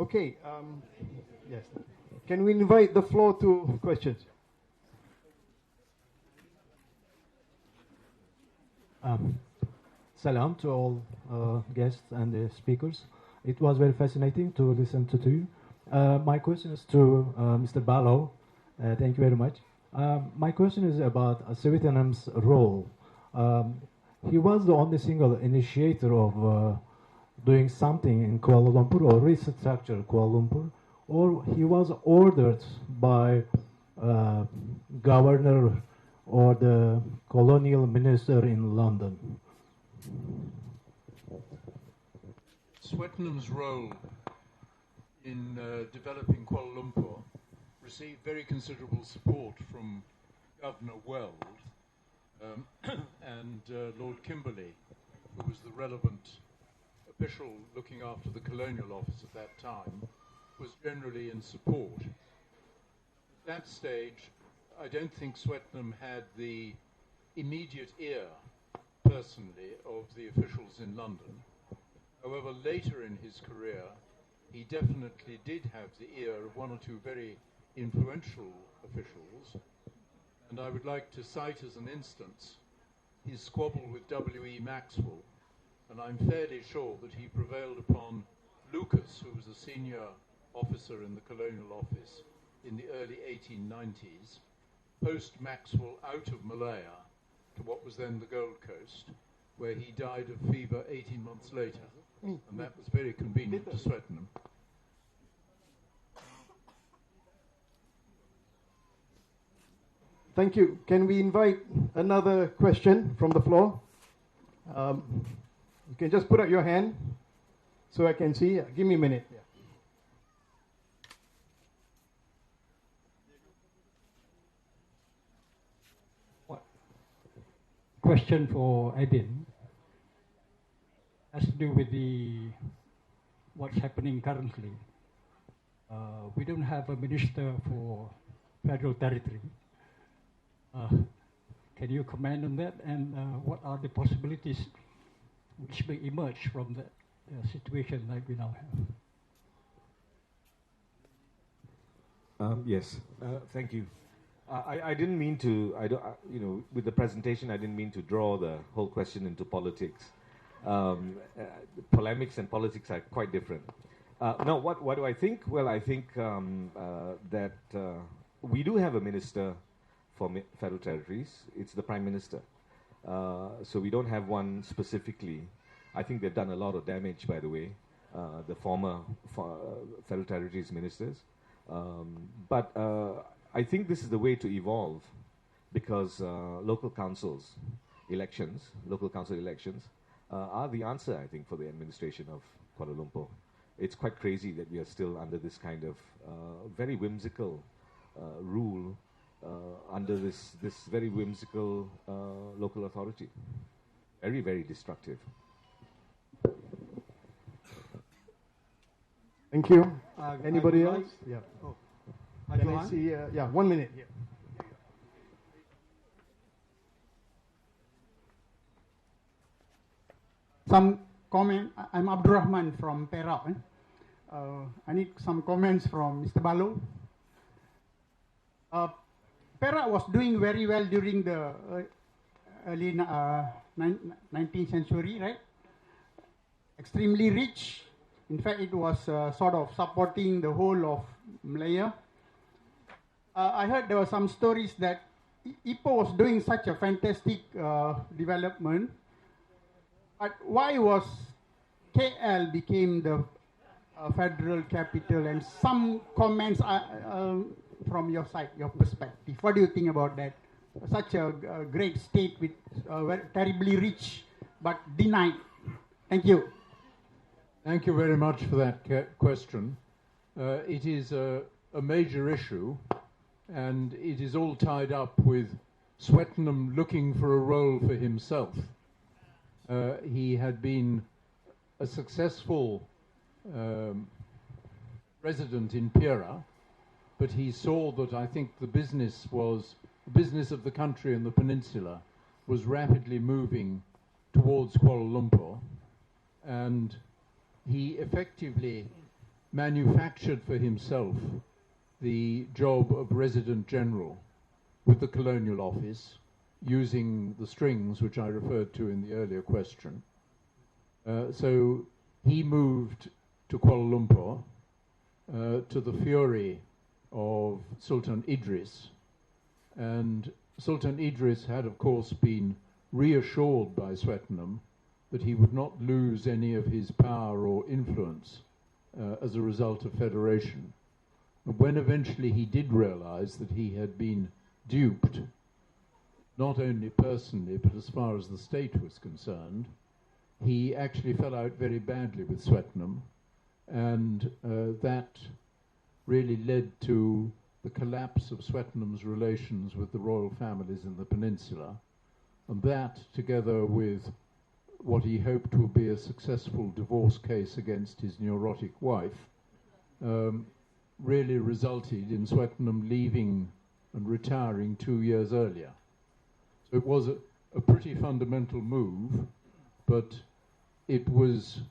Okay. Yes. Can we invite the floor to questions? Salam to all guests and the speakers. It was very fascinating to listen to you. My question is to Mr. Balo. Thank you very much. My question is about Swettenham's role. He was the only single initiator of doing something in Kuala Lumpur or restructure Kuala Lumpur, or he was ordered by governor or the colonial minister in London. Swettenham's role in developing Kuala Lumpur received very considerable support from Governor Weld and Lord Kimberley, who was the relevant official looking after the colonial office at that time, was generally in support. At that stage, I don't think Swettenham had the immediate ear, personally, of the officials in London. However, later in his career, he definitely did have the ear of one or two very influential officials, and I would like to cite as an instance his squabble with W.E. Maxwell, and I'm fairly sure that he prevailed upon Lucas, who was a senior officer in the colonial office in the early 1890s, post Maxwell out of Malaya to what was then the Gold Coast, where he died of fever 18 months later, and that was very convenient to Swettenham. Thank you. Can we invite another question from the floor? You can just put up your hand so I can see. Give me a minute. Yeah. Question for Edin has to do with what's happening currently. We don't have a minister for federal territory. Can you comment on that, and what are the possibilities which may emerge from that situation like we now have? Yes, thank you. I didn't mean to. With the presentation, I didn't mean to draw the whole question into politics. Polemics and politics are quite different. Now, what do I think? Well, I think that we do have a minister for federal territories. It's the Prime Minister. So we don't have one specifically. I think they've done a lot of damage, by the way, the former federal territories ministers. But I think this is the way to evolve, because local council elections are the answer, I think, for the administration of Kuala Lumpur. It's quite crazy that we are still under this kind of very whimsical rule, under this very whimsical local authority. Very, very destructive. Thank you. Anybody else? Yeah. Oh. Can I see? Yeah, 1 minute. Yeah. Some comment. I'm Abdurrahman from Perak. I need some comments from Mr. Balo. Perak was doing very well during the early 19th century, right? Extremely rich. In fact, it was sort of supporting the whole of Malaya. I heard there were some stories that Ipoh was doing such a fantastic development, but why was KL became the federal capital? And some comments from your side, your perspective. What do you think about that? Such a great state with very terribly rich, but denied. Thank you. Thank you very much for that question. It is a major issue, and it is all tied up with Swettenham looking for a role for himself. He had been a successful resident in Perak, but he saw that I think the business of the country and the peninsula was rapidly moving towards Kuala Lumpur, and he effectively manufactured for himself the job of Resident General with the Colonial Office, using the strings which I referred to in the earlier question. So he moved to Kuala Lumpur to the fury of Sultan Idris, and Sultan Idris had, of course, been reassured by Swettenham that he would not lose any of his power or influence as a result of federation. But when eventually he did realize that he had been duped, not only personally, but as far as the state was concerned, he actually fell out very badly with Swettenham, and that really led to the collapse of Swettenham's relations with the royal families in the peninsula, and that, together with what he hoped would be a successful divorce case against his neurotic wife, really resulted in Swettenham leaving and retiring 2 years earlier. So it was a pretty fundamental move, but it was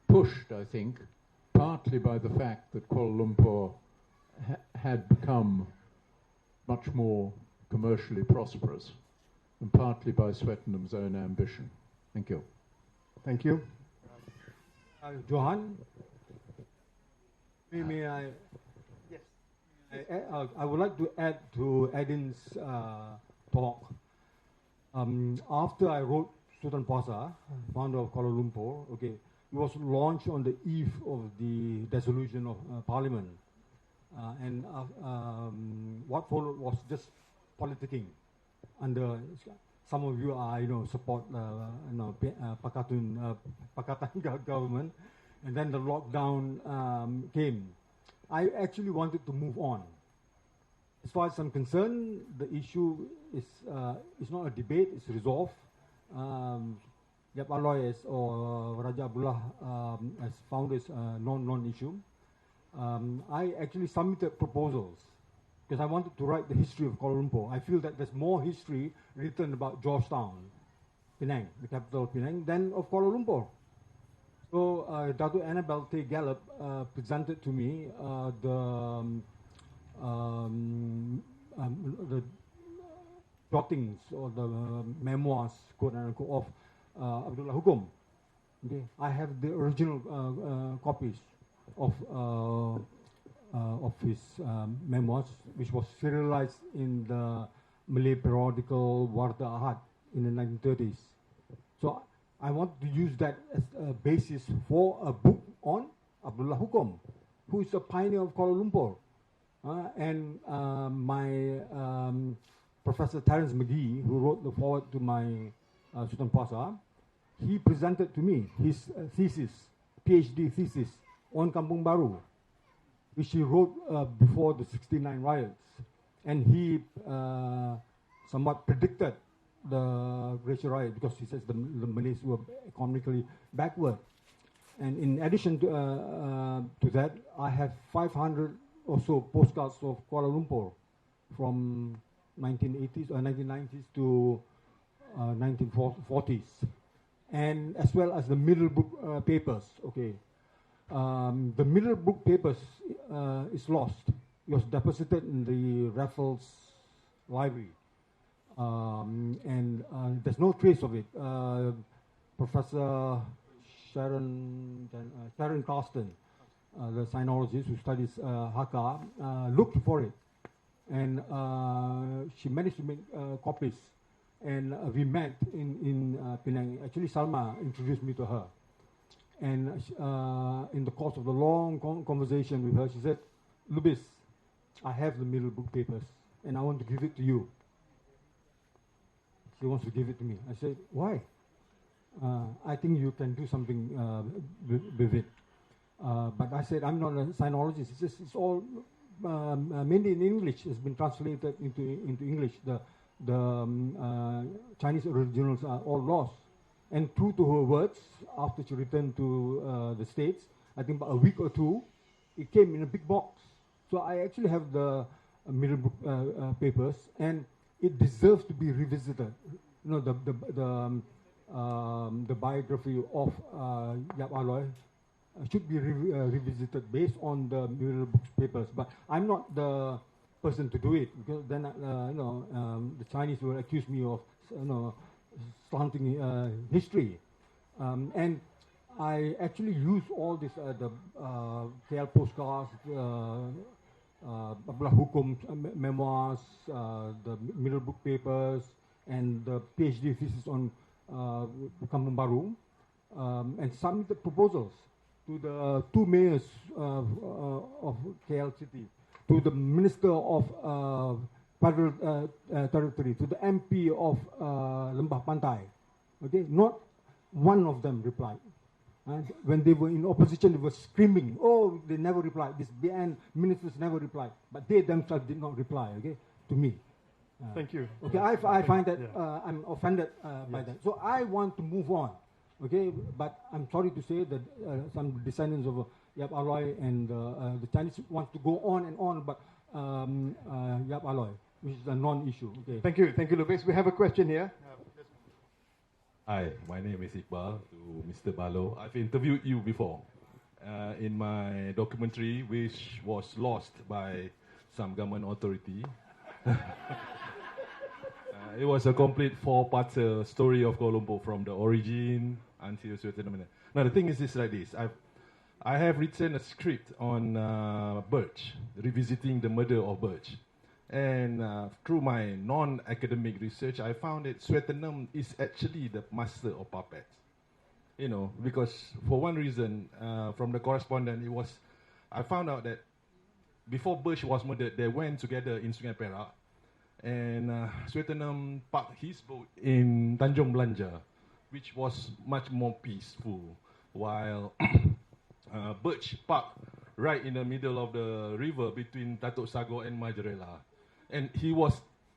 pushed, I think, partly by the fact that Kuala Lumpur had become much more commercially prosperous, and partly by Swettenham's own ambition. Thank you. Thank you. Johan, may I? Yes. I would like to add to Edin's talk. After I wrote Sultan Puasa, founder of Kuala Lumpur, okay, it was launched on the eve of the dissolution of Parliament, and what followed was just politicking. Under some of you are, support, Pakatan government, and then the lockdown came. I actually wanted to move on. As far as I'm concerned, the issue is not a debate; it's resolved. Yap Aloy or Raja Abdullah as found this non-issue. I actually submitted proposals because I wanted to write the history of Kuala Lumpur. I feel that there's more history written about Georgetown, Penang, the capital of Penang, than of Kuala Lumpur. So Dato' Annabel T. Gallup presented to me the jottings or the memoirs, quote unquote, of Abdullah Hukum. Okay. I have the original copies of his memoirs, which was serialized in the Malay periodical Warta Ahad in the 1930s. So I want to use that as a basis for a book on Abdullah Hukum, who is a pioneer of Kuala Lumpur. And my Professor Terence McGee, who wrote the foreword to my Sultan Puasa, he presented to me his thesis, PhD thesis on Kampung Baru, which he wrote before the 69 riots. And he somewhat predicted the racial riot because he says the Malays were economically backward. And in addition to that, I have 500 or so postcards of Kuala Lumpur from 1980s or 1990s to 1940s, and as well as the Middlebrook papers. Okay, the Middlebrook papers is lost. It was deposited in the Raffles Library, and there's no trace of it. Professor Sharon Carsten, the sinologist who studies Hakka, looked for it, and she managed to make copies. And we met in Penang. Actually, Salma introduced me to her. And in the course of the long conversation with her, she said, "Lubis, I have the Middlebrook papers, and I want to give it to you." She wants to give it to me. I said, "Why?" "I think you can do something with it." But I said, "I'm not a sinologist." He says, "It's all mainly in English. It's been translated into English. The Chinese originals are all lost." And true to her words, after she returned to the States, I think about a week or two, it came in a big box. So I actually have the Middlebrook papers, and it deserves to be revisited. You know, the biography of Yap Aloy should be revisited based on the Mirror Books papers. But I'm not the person to do it, because then the Chinese will accuse me of slanting history, and I actually use all this the KL postcards, Hukum memoirs, the Mirror Book papers, and the PhD thesis on Kampung Baru, and submitted proposals to the two mayors of KL city, to the Minister of Federal Territory, to the MP of Lembah Pantai. Okay, not one of them replied. And when they were in opposition, they were screaming, "Oh, they never replied. These BN ministers never replied." But they themselves did not reply. Okay, to me. Thank you. Okay, I find that I'm offended by that. So I want to move on. Okay, but I'm sorry to say that some descendants of Yap Aloy and the Chinese want to go on and on, but Yap Aloy, which is a non-issue. Okay. Thank you, Lopez. We have a question here. Hi, my name is Iqbal, to Mr. Balo. I've interviewed you before in my documentary, which was lost by some government authority. It was a complete four-part story of Kuala Lumpur from the origin until certain minute. Now the thing is like this: I have written a script on Birch, revisiting the murder of Birch. And through my non-academic research, I found that Swettenham is actually the master of puppets. You know, because for one reason, from the correspondent, I found out that before Birch was murdered, they went together in Sungai Perak, and Swettenham parked his boat in Tanjung Belanja, which was much more peaceful, while Birch parked right in the middle of the river between Datuk Sagor and Majarela. And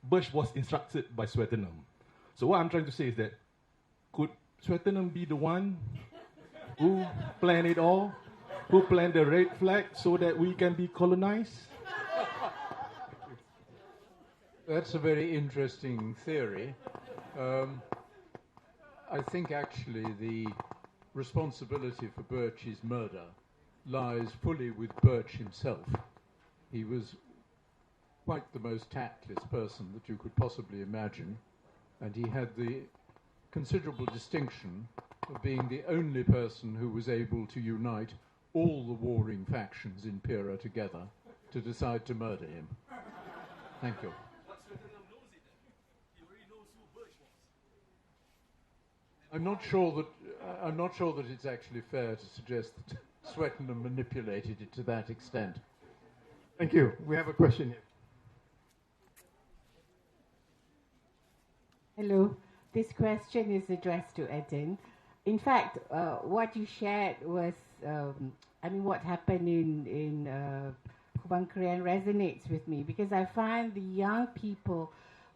Birch was instructed by Swettenham. So what I'm trying to say is that, could Swettenham be the one who planned it all? Who planned the red flag so that we can be colonized? That's a very interesting theory. I think actually the responsibility for Birch's murder lies fully with Birch himself. He was quite the most tactless person that you could possibly imagine, and he had the considerable distinction of being the only person who was able to unite all the warring factions in Pira together to decide to murder him. Thank you. I'm not sure that it's actually fair to suggest that Swettenham manipulated it to that extent. Thank you. We have a question here. Hello. This question is addressed to Eden. In fact, what you shared was, what happened in Kubang Krian resonates with me, because I find the young people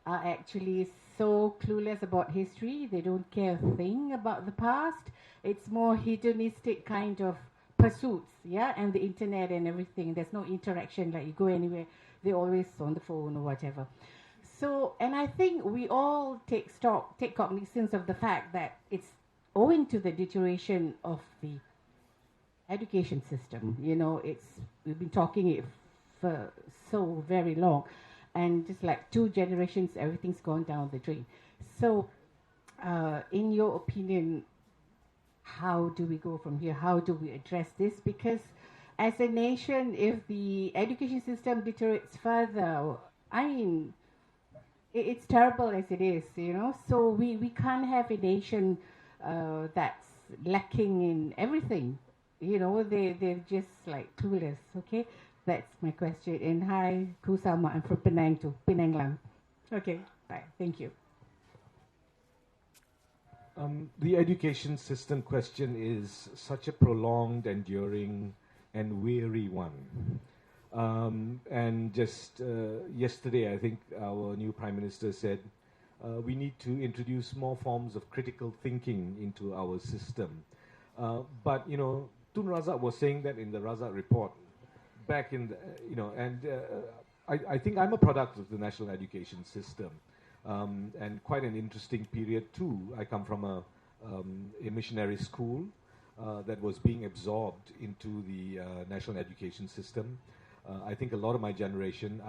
are actually so clueless about history. They don't care a thing about the past. It's more hedonistic kind of pursuits, yeah, and the internet and everything. There's no interaction, like you go anywhere, they're always on the phone or whatever. So, and I think we all take cognizance of the fact that it's owing to the deterioration of the education system. You know, we've been talking it for so very long, and just like 2 generations, everything's gone down the drain. So, in your opinion, how do we go from here? How do we address this? Because as a nation, if the education system deteriorates further, it's terrible as it is, you know. So we can't have a nation that's lacking in everything. You know, they're just like clueless, okay? That's my question. And hi, Kusama, I'm from Penang too, Penang Lang. Okay, bye, thank you. The education system question is such a prolonged, enduring, and weary one. And just yesterday, I think our new Prime Minister said we need to introduce more forms of critical thinking into our system. But, you know, Tun Razak was saying that in the Razak report back in the, I think I'm a product of the national education system. And quite an interesting period too. I come from a missionary school that was being absorbed into the national education system. I think a lot of my generation,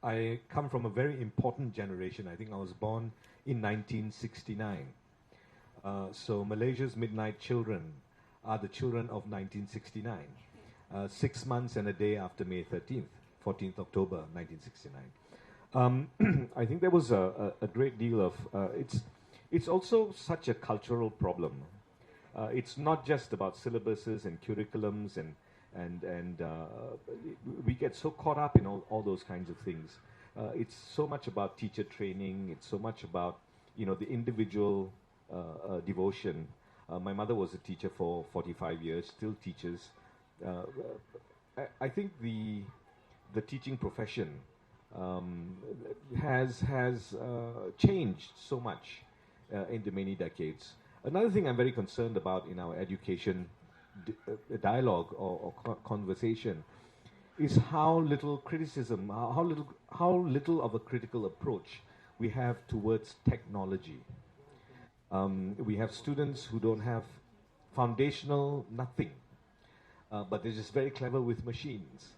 I come from a very important generation. I think I was born in 1969. So Malaysia's midnight children are the children of 1969. 6 months and a day after May 13th, 14th October 1969. I think there was a great deal of, it's also such a cultural problem. It's not just about syllabuses and curriculums and we get so caught up in all those kinds of things. It's so much about teacher training. It's so much about, the individual devotion. My mother was a teacher for 45 years, still teaches. I think the teaching profession has changed so much in the many decades. Another thing I'm very concerned about in our education dialogue or conversation is how little criticism, how little of a critical approach we have towards technology. We have students who don't have foundational nothing, but they're just very clever with machines.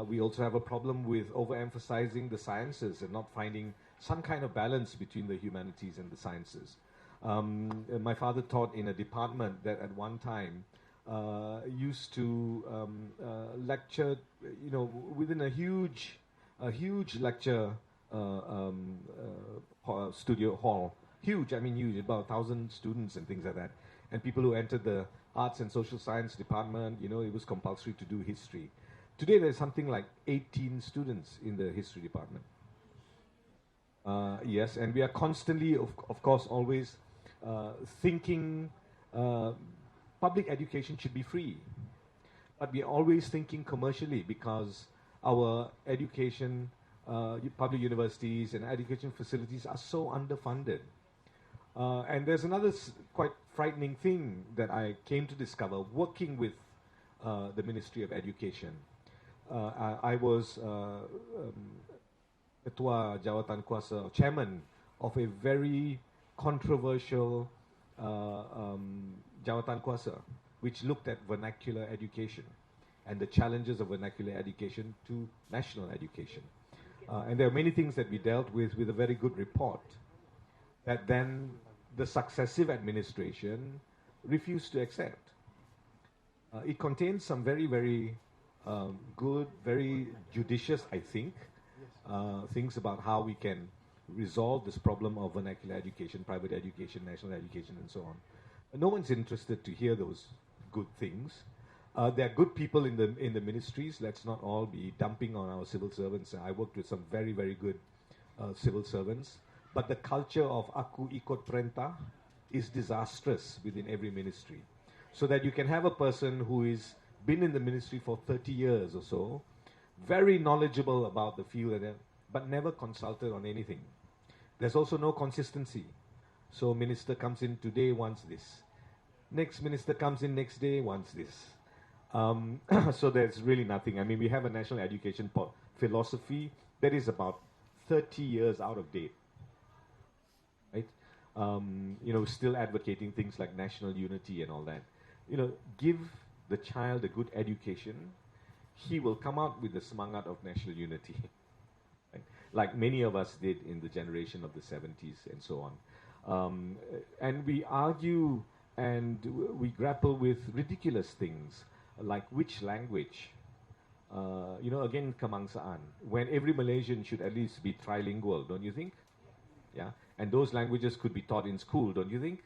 We also have a problem with overemphasizing the sciences and not finding some kind of balance between the humanities and the sciences. My father taught in a department that at one time used to lecture, within a huge lecture studio hall. Huge, I mean huge, about 1,000 students and things like that. And people who entered the arts and social science department, it was compulsory to do history. Today there's something like 18 students in the history department. Yes, and we are constantly, of course, always thinking public education should be free. But we are always thinking commercially because our education, public universities and education facilities are so underfunded. And there's another quite frightening thing that I came to discover working with the Ministry of Education. I was Ketua Jawatan Kuasa, chairman of a very controversial Jawatan Kuasa, which looked at vernacular education and the challenges of vernacular education to national education. And there are many things that we dealt with a very good report that then the successive administration refused to accept. It contains some very, very good, very judicious, I think, things about how we can resolve this problem of vernacular education, private education, national education, and so on. No one's interested to hear those good things. There are good people in the ministries. Let's not all be dumping on our civil servants. I worked with some very, very good civil servants. But the culture of aku ikut perintah is disastrous within every ministry. So that you can have a person who is been in the ministry for 30 years or so, very knowledgeable about the field, but never consulted on anything. There's also no consistency. So minister comes in today, wants this. Next minister comes in next day, wants this. So there's really nothing. I mean, we have a national education philosophy that is about 30 years out of date. Right? Still advocating things like national unity and all that. Give the child a good education, he will come out with the semangat of national unity. Right? Like many of us did in the generation of the 70s and so on. And we argue and we grapple with ridiculous things like which language. Again, kebangsaan, when every Malaysian should at least be trilingual, don't you think? Yeah, and those languages could be taught in school, don't you think?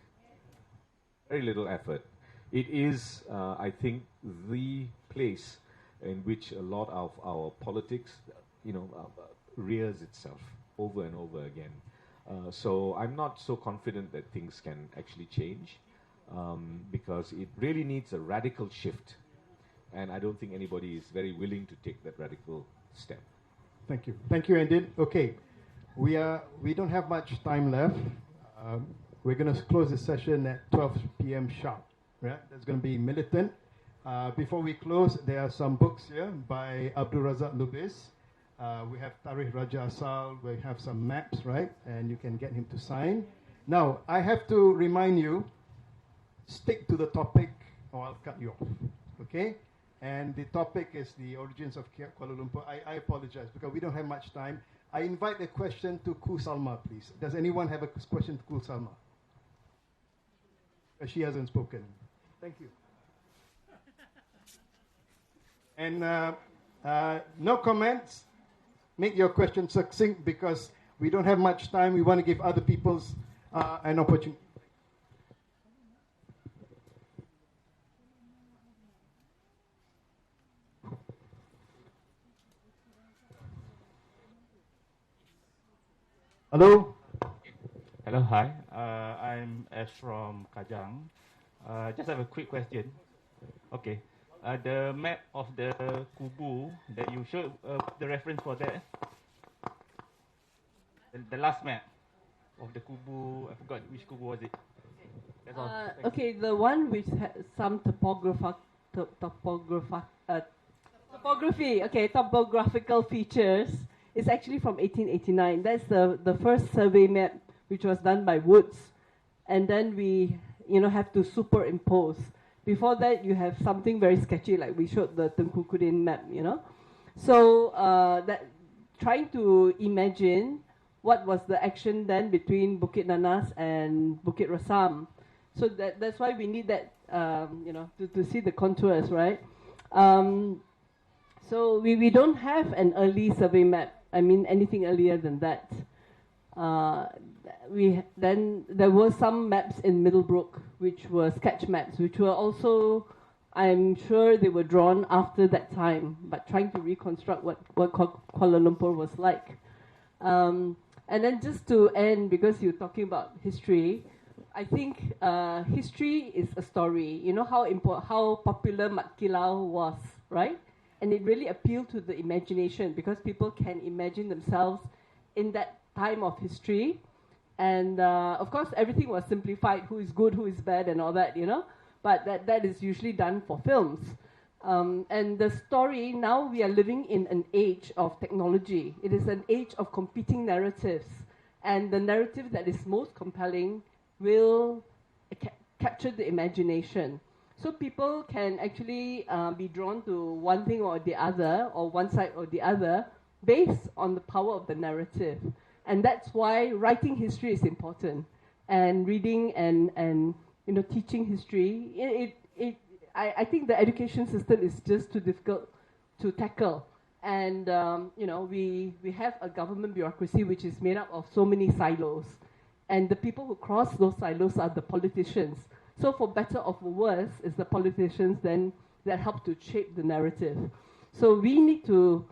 Very little effort. It is, I think, the place in which a lot of our politics, rears itself over and over again. So I'm not so confident that things can actually change because it really needs a radical shift. And I don't think anybody is very willing to take that radical step. Thank you. Thank you, Andin. Okay, we don't have much time left. We're going to close the session at 12 p.m. sharp. Right? That's going to be militant. Before we close, there are some books here by Abdul Razak Lubis. We have Tarikh Raja Asal. We have some maps, right? And you can get him to sign. Now, I have to remind you, stick to the topic or I'll cut you off. Okay? And the topic is the origins of Kuala Lumpur. I apologize because we don't have much time. I invite a question to Ku Salma, please. Does anyone have a question to Ku Salma? She hasn't spoken. Thank you. And no comments. Make your question succinct because we don't have much time. We want to give other people's an opportunity. Hello. Hello, hi. I'm Ash from Kajang. Just have a quick question. Okay. The map of the Kubu that you showed, the reference for that. The last map of the Kubu, I forgot which Kubu was it. That's all. Okay, the one which has some topographical features is actually from 1889. That's the first survey map which was done by Woods, and then we have to superimpose. Before that, you have something very sketchy, like we showed the Tengku Kudin map, So that trying to imagine what was the action then between Bukit Nanas and Bukit Rasam. So that's why we need that, to see the contours, right? So we don't have an early survey map. I mean, anything earlier than that. Then there were some maps in Middlebrook, which were sketch maps, which were also, I'm sure they were drawn after that time, but trying to reconstruct what Kuala Lumpur was like. And then just to end, because you're talking about history, I think history is a story. You know how popular Mat Kilau was, right? And it really appealed to the imagination because people can imagine themselves in that time of history. And of course, everything was simplified, who is good, who is bad, and all that, But that is usually done for films. And the story, now we are living in an age of technology. It is an age of competing narratives. And the narrative that is most compelling will capture the imagination. So people can actually be drawn to one thing or the other, or one side or the other, based on the power of the narrative. And that's why writing history is important, and reading and teaching history. I think the education system is just too difficult to tackle, and we have a government bureaucracy which is made up of so many silos, and the people who cross those silos are the politicians. So for better or for worse, it's the politicians then that help to shape the narrative. So we need to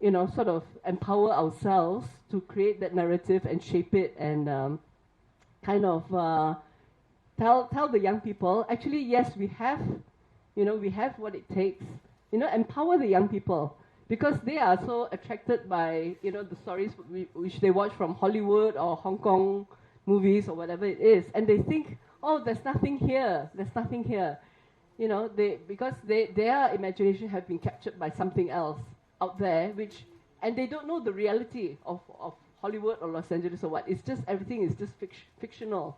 sort of empower ourselves to create that narrative and shape it and tell the young people, actually, yes, we have what it takes, empower the young people because they are so attracted by, the stories which they watch from Hollywood or Hong Kong movies or whatever it is. And they think, oh, there's nothing here. Because their imagination have been captured by something else out there, and they don't know the reality of Hollywood or Los Angeles or what. It's just, everything is just fictional.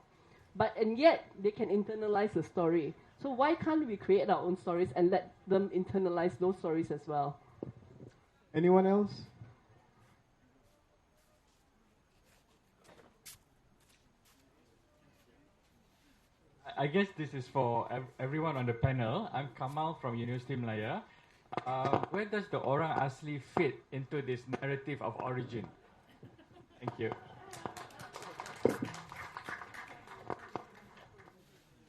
And yet, they can internalize the story. So why can't we create our own stories and let them internalize those stories as well? Anyone else? I guess this is for everyone on the panel. I'm Kamal from University Malaya. Where does the Orang Asli fit into this narrative of origin? Thank you.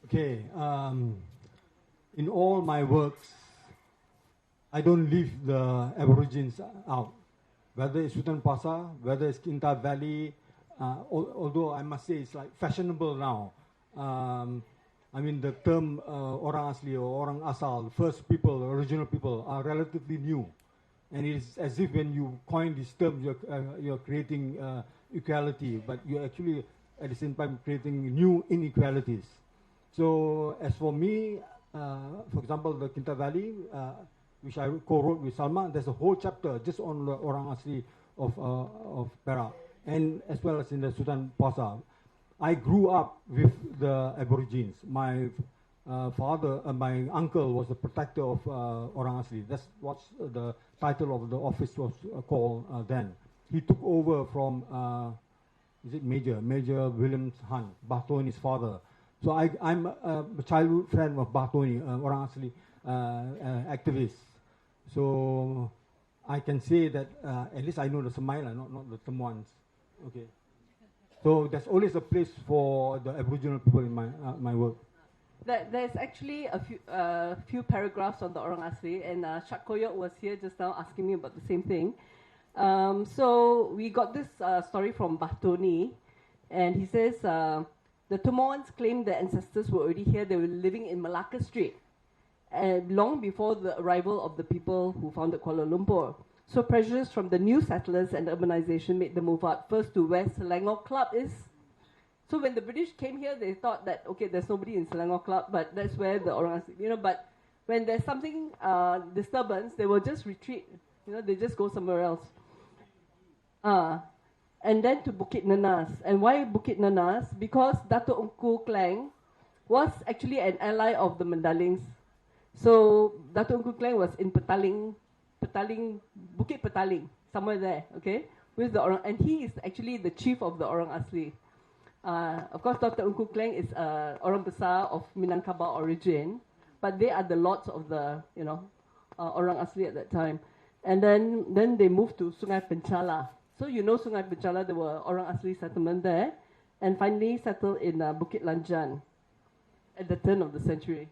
Okay, in all my works, I don't leave the Aborigines out. Whether it's Sultan Pasar, whether it's Kinta Valley, although I must say it's like fashionable now. I mean, the term Orang Asli or Orang Asal, first people, original people, are relatively new. And it's as if when you coin this term, you're creating equality, but you're actually, at the same time, creating new inequalities. So, as for me, for example, the Kinta Valley, which I co-wrote with Salma, there's a whole chapter just on the Orang Asli of Perak, and as well as in the Sultan Pasar. I grew up with the Aborigines. My my uncle was the protector of Orang Asli. That's what the title of the office was called then. He took over from, is it Major William Han, Bahtoni's father. So I'm a childhood friend of Bahtoni, Orang Asli activist. So I can say that at least I know the Semaila, not the Temuans. Okay. So there's always a place for the Aboriginal people in my work. There's actually a few paragraphs on the Orang Asli, and Shak Koyok was here just now asking me about the same thing. So we got this story from Bahtoni, and he says the Temuans claim their ancestors were already here. They were living in Malacca Street, long before the arrival of the people who founded Kuala Lumpur. So pressures from the new settlers and urbanization made them move out first to where Selangor Club is. So when the British came here, they thought that, okay, there's nobody in Selangor Club, but that's where the Orang Asli, but when there's something disturbance, they will just retreat. They just go somewhere else. And then to Bukit Nanas. And why Bukit Nanas? Because Datuk Engku Kleng was actually an ally of the Mandalings. So Datuk Engku Kleng was in Petaling, Bukit Petaling, somewhere there, okay, with the Orang, and he is actually the chief of the Orang Asli. Of course, Dr. Engku Kleng is Orang Besar of Minangkabau origin, but they are the lords of the, Orang Asli at that time. And then they moved to Sungai Penchala. So Sungai Penchala, there were Orang Asli settlement there, and finally settled in Bukit Lanjan at the turn of the century.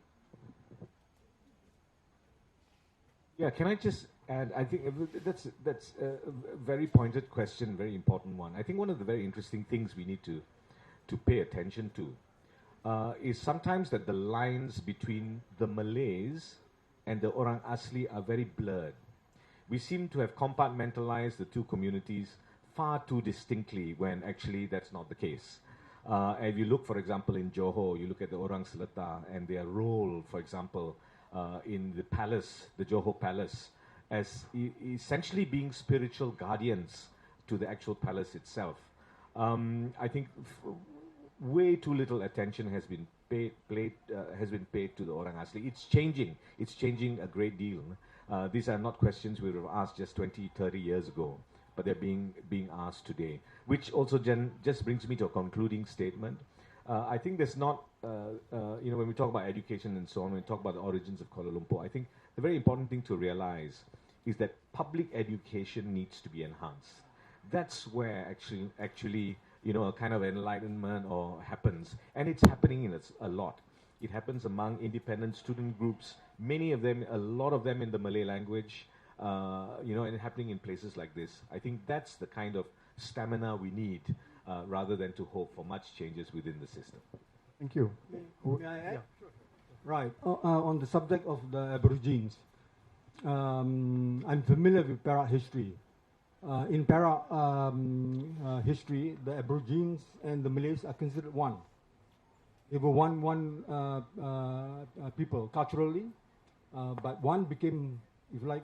Yeah, can I just add? I think that's a very pointed question, very important one. I think one of the very interesting things we need to pay attention to is sometimes that the lines between the Malays and the Orang Asli are very blurred. We seem to have compartmentalized the two communities far too distinctly when actually that's not the case. If you look, for example, in Johor, you look at the Orang Seletar and their role, for example, in the palace, the Johor Palace, as essentially being spiritual guardians to the actual palace itself. I think way too little attention has been paid to the Orang Asli. It's changing a great deal. These are not questions we would have asked just 20, 30 years ago, but they're being asked today, which also just brings me to a concluding statement. I think there's not, when we talk about education and so on, when we talk about the origins of Kuala Lumpur, I think the very important thing to realize is that public education needs to be enhanced. That's where actually a kind of enlightenment happens, and it's happening in a lot. It happens among independent student groups, a lot of them in the Malay language, and happening in places like this. I think that's the kind of stamina we need, rather than to hope for much changes within the system. Thank you. May I add? Yeah. Right. On the subject of the Aborigines, I'm familiar with Perak history. In Perak history, the Aborigines and the Malays are considered one. They were one people culturally, but one became, if you like,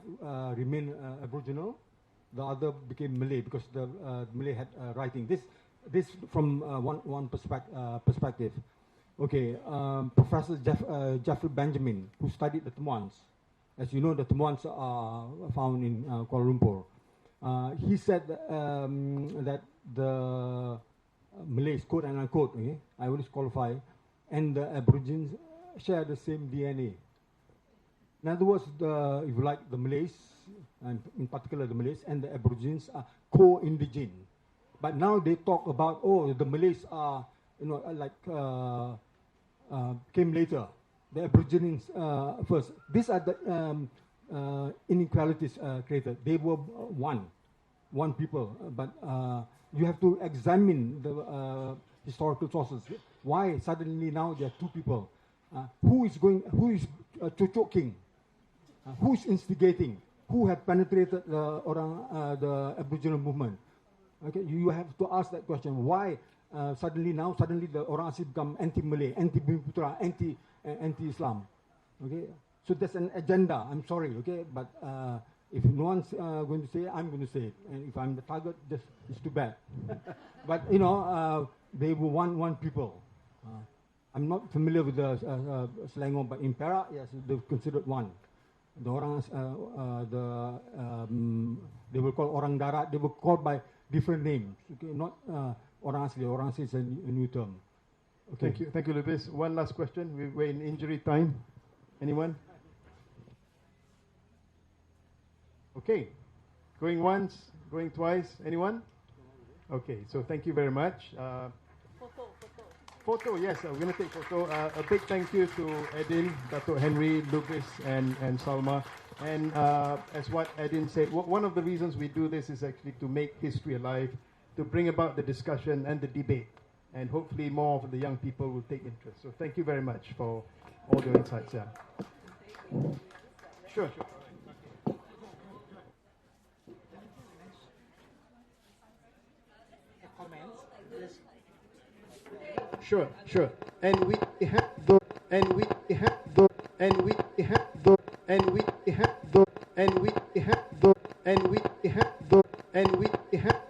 remain Aboriginal. The other became Malay because the Malay had writing. This from one perspective. Okay, Professor Jeffrey Benjamin, who studied the Temuans. As you know, the Temuans are found in Kuala Lumpur. He said that the Malays, quote and unquote, okay, I always qualify, and the Aborigines share the same DNA. In other words, if you like, the Malays, and in particular the Malays and the Aborigines are co-indigene. But now they talk about, the Malays are, came later. The Aborigines first. These are the inequalities created. They were one people, but you have to examine the historical sources. Why suddenly now there are two people? Who is Cucuk King? Who is instigating? Who had penetrated the Aboriginal movement? Okay, you have to ask that question. Why suddenly the Orang Asli become anti-Malay, anti-Bumi-Putra, anti-Islam? Okay, so there's an agenda. I'm sorry, okay, but if no one's going to say it, I'm going to say it. And if I'm the target, it's too bad. But they were one people. I'm not familiar with the Selangor, but in Perak, yes, they're considered one. The orang, they were called orang darat. They were called by different names. Okay, not orang asli. Orang asli is a new term. Okay. Thank you, Lubis. One last question. We're in injury time. Anyone? Okay. Going once, going twice. Anyone? Okay. So thank you very much. Photo, yes, we're going to take photo. A big thank you to Edin, Dato' Henry, Lucas, and Salma. And as what Edin said, one of the reasons we do this is actually to make history alive, to bring about the discussion and the debate. And hopefully more of the young people will take interest. So thank you very much for all your insights. Yeah. Sure. Sure. And we have the and we have